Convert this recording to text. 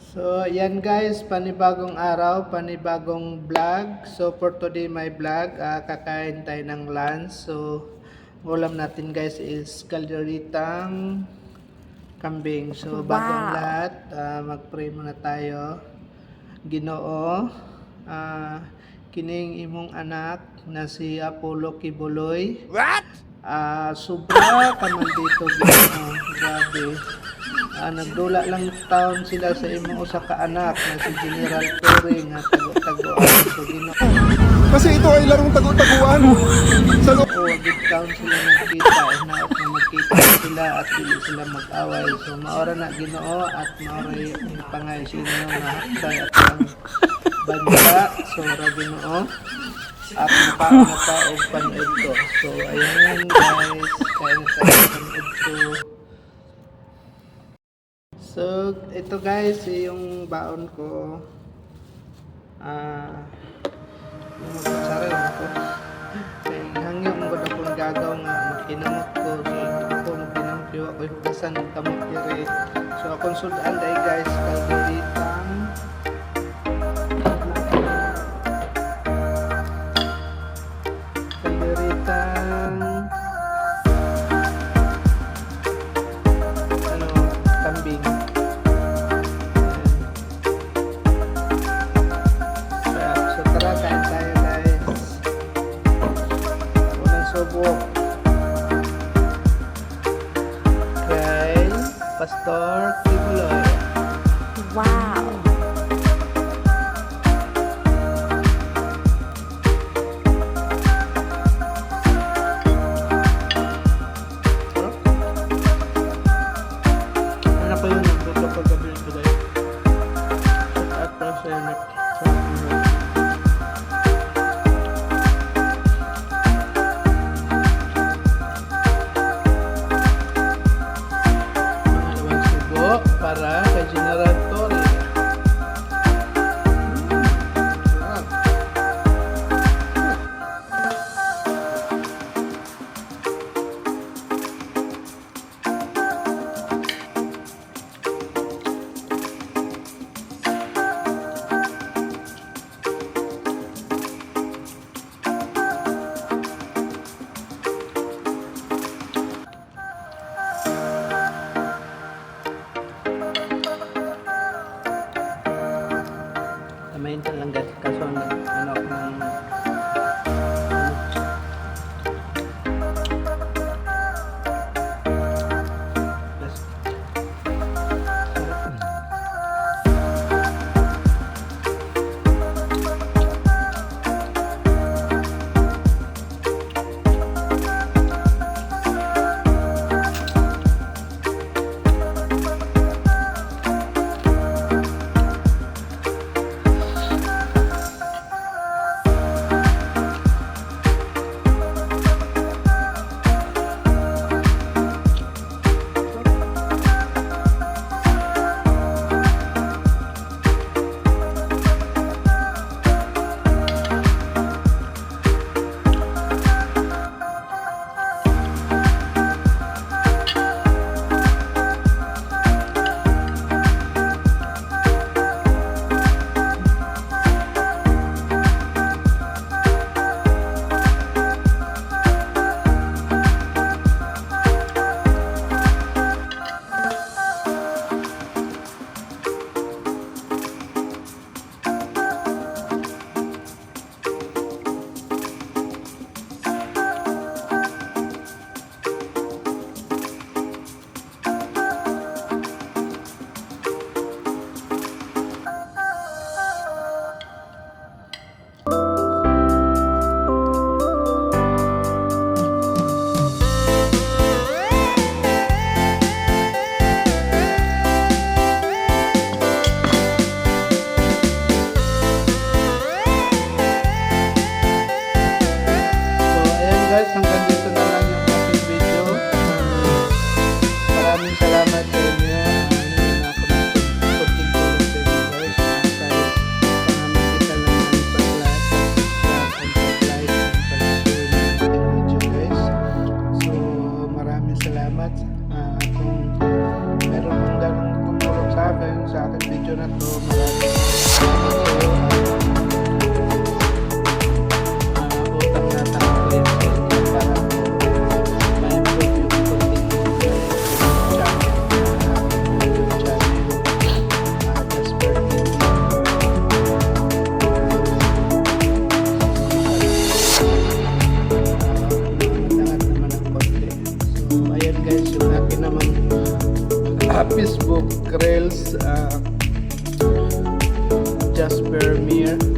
So, yan guys, panibagong araw, panibagong vlog. So, for today my vlog, kakain tayo ng lunch. So, ulam natin guys is kalderitang kambing. So, bagong lahat, mag-pray muna tayo. Ginoo, kining imong anak na si Apollo Kibuloy. What? Sobra ka man dito, Ginoo. Grabe. Nagdula lang taon sila sa imong usa ka anak na si General Torre nga tago-tagoan so Ginoo. Kasi ito ay larong tagu-taguan. Sa Good taon sila nagkita na magkita sila at hindi sila mag-away. So maora na Ginoo at maora yung pangay sino nga hakday at ang banda. So ra Ginoo at makaon na ta og panudto. So ayun guys, kain na tayo ng panudto. So, ito guys, yung baon ko. Yung magpasaral ko. Kaya hanggang mo na kung gagaw nga, makinamot ko. So, ako magkinampiwa ko yung hugasan ng kamot kiri. So, akong sudan dahil guys, kalderitang kambing. So tara, kain tayo guys. Unang subok kay Pastor Kibuloy. Wow! sa aking video na to. Maraming salamat sa iyo. Utang na tanong ko yan sa inyo para ma-improve yung content ko sa YouTube channel. Jasper TV. Lahat naman ang konti. So, ayan guys, yung akin naman Facebook Reels, Jasper Mir.